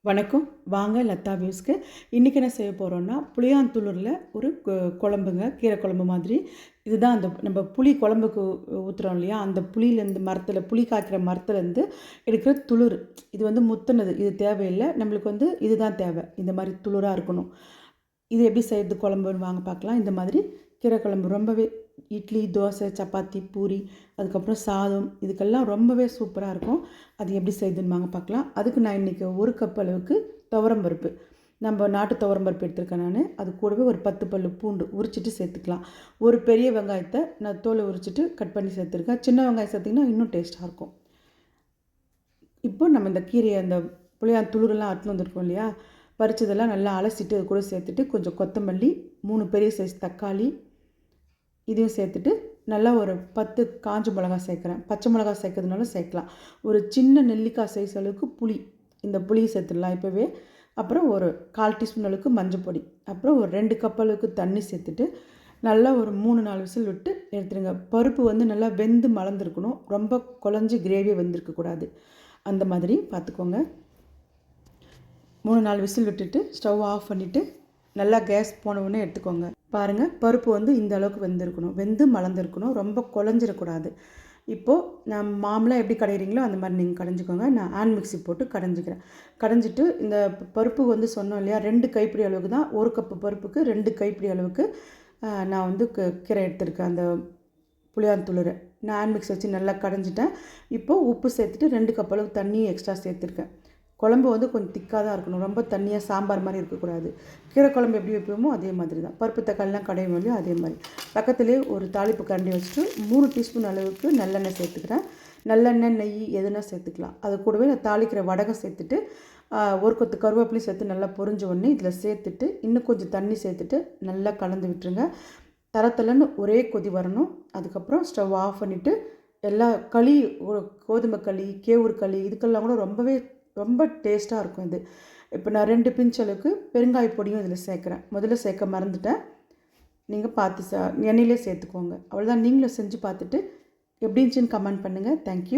வணக்கம். வாங்க லதா வியூஸ்க்கு. இன்றைக்கி என்ன செய்ய போகிறோன்னா, புளியாந்தூளில் ஒரு குழம்புங்க, கீரை குழம்பு மாதிரி. இதுதான் அந்த நம்ம புளி குழம்புக்கு ஊற்றுறோம் இல்லையா, அந்த புளியிலேருந்து மரத்தில் புளி காய்க்கிற மரத்துலேருந்து எடுக்கிற துளிர். இது வந்து முத்துனது, இது தேவையில்லை. நம்மளுக்கு வந்து இதுதான் தேவை, இந்த மாதிரி துளிராக இருக்கணும். இது எப்படி செய்கிறது குழம்புன்னு வாங்க பார்க்கலாம். இந்த மாதிரி கீரை குழம்பு ரொம்பவே இட்லி, தோசை, சப்பாத்தி, பூரி, அதுக்கப்புறம் சாதம், இதுக்கெல்லாம் ரொம்பவே சூப்பராக இருக்கும். அது எப்படி செய்யுதுன்னு வாங்க பார்க்கலாம். அதுக்கு நான் இன்றைக்கி 1 கப் அளவுக்கு துவரம்பருப்பு, நம்ம நாட்டு துவரம்பருப்பு எடுத்துருக்கேன் நான். அது கூடவே ஒரு 10 பல் பூண்டு உரிச்சிட்டு சேர்த்துக்கலாம். ஒரு பெரிய வெங்காயத்தை நான் தோலை உரிச்சிட்டு கட் பண்ணி சேர்த்துருக்கேன். சின்ன வெங்காயம் சேர்த்திங்கன்னா இன்னும் டேஸ்ட்டாக இருக்கும். இப்போ நம்ம இந்த கீரையை, அந்த புளியாந்தூளெல்லாம் அறுத்துன்னு வந்திருக்கோம் இல்லையா, பறிச்சதெல்லாம் நல்லா அலசிட்டு அது கூட சேர்த்துட்டு, கொஞ்சம் கொத்தமல்லி, 3 பெரிய சைஸ் தக்காளி, இதையும் சேர்த்துட்டு நல்லா ஒரு 10 காஞ்ச மிளகா சேர்க்குறேன். பச்சை மிளகா சேர்க்கறதுனால சேர்க்கலாம். ஒரு சின்ன நெல்லிக்காய் சைஸ் அளவுக்கு புளி, இந்த புளியை சேர்த்துடலாம் இப்போவே. அப்புறம் ஒரு 1/4 டீஸ்பூன் அளவுக்கு மஞ்சள் பொடி, அப்புறம் ஒரு 2 கப் அளவுக்கு தண்ணி சேர்த்துட்டு நல்லா ஒரு 3-4 விசில் விட்டு எடுத்துடுங்க. பருப்பு வந்து நல்லா வெந்து மலர்ந்துருக்கணும், ரொம்ப குழஞ்சி கிரேவி வெந்திருக்கக்கூடாது. அந்த மாதிரி பார்த்துக்கோங்க. 3-4 விசில் விட்டுட்டு ஸ்டவ் ஆஃப் பண்ணிவிட்டு நல்லா கேஸ் போன உடனே எடுத்துக்கோங்க. பாருங்கள், பருப்பு வந்து இந்த அளவுக்கு வெந்திருக்கணும், வெந்து மலர்ந்துருக்கணும், ரொம்ப குழஞ்சிடக்கூடாது. இப்போது நான் மாமூலாக எப்படி கடையிறீங்களோ அந்த மாதிரி நீங்கள் கடைஞ்சிக்கோங்க. நான் ஹேண்ட் மிக்ஸி போட்டு கடைஞ்சிக்கிறேன். கடைஞ்சிட்டு இந்த பருப்பு வந்து சொன்னோம் இல்லையா, 2 கைப்பிடி அளவுக்கு தான், 1 கப்பு பருப்புக்கு 2 கைப்பிடி அளவுக்கு நான் வந்து கீரை எடுத்துருக்கேன். அந்த புளியாந்தூளை நான் ஹேண்ட் மிக்ஸி வச்சு நல்லா கடைஞ்சிட்டேன். இப்போது உப்பு சேர்த்துட்டு 2 கப் அளவுக்கு தண்ணி எக்ஸ்ட்ரா சேர்த்துருக்கேன். குழம்பு வந்து கொஞ்சம் திக்காக தான் இருக்கணும், ரொம்ப தண்ணியாக சாம்பார் மாதிரி இருக்கக்கூடாது. கீரை குழம்பு எப்படி வைப்போமோ அதே மாதிரி தான், பருப்பு தக்காளிலாம் கடையும் இல்லையா அதே மாதிரி. பக்கத்துலேயே ஒரு தாளிப்பு கரண்டி வச்சுட்டு 3 டீஸ்பூன் அளவுக்கு நல்லெண்ணெய் சேர்த்துக்கிறேன். நல்லெண்ணெய், நெய் எதுனா சேர்த்துக்கலாம். அது கூடவே நான் தாளிக்கிற வடகம் சேர்த்துட்டு, ஒரு கொத்து கருவேப்பிலையும் சேர்த்து நல்லா பொரிஞ்ச உடனே இதில் சேர்த்துட்டு இன்னும் கொஞ்சம் தண்ணி சேர்த்துட்டு நல்லா கலந்து விட்டுருங்க. தரத்தலன்னு ஒரே கொதி வரணும். அதுக்கப்புறம் ஸ்டவ் ஆஃப் பண்ணிவிட்டு எல்லா களி, கோதுமை களி, கேவுரு களி, இதுக்கெல்லாம் கூட ரொம்ப டேஸ்ட்டாக இருக்கும் இது. இப்போ நான் 2 பிஞ்ச் அளவுக்கு பெருங்காய பொடியும் இதில் சேர்க்குறேன். முதல்ல சேர்க்க மறந்துட்டேன், நீங்கள் பார்த்து எண்ணெயிலே சேர்த்துக்கோங்க. அவ்வளோதான். நீங்களும் செஞ்சு பார்த்துட்டு எப்படி இருந்துச்சுன்னு கமெண்ட் பண்ணுங்கள். தேங்க்யூ.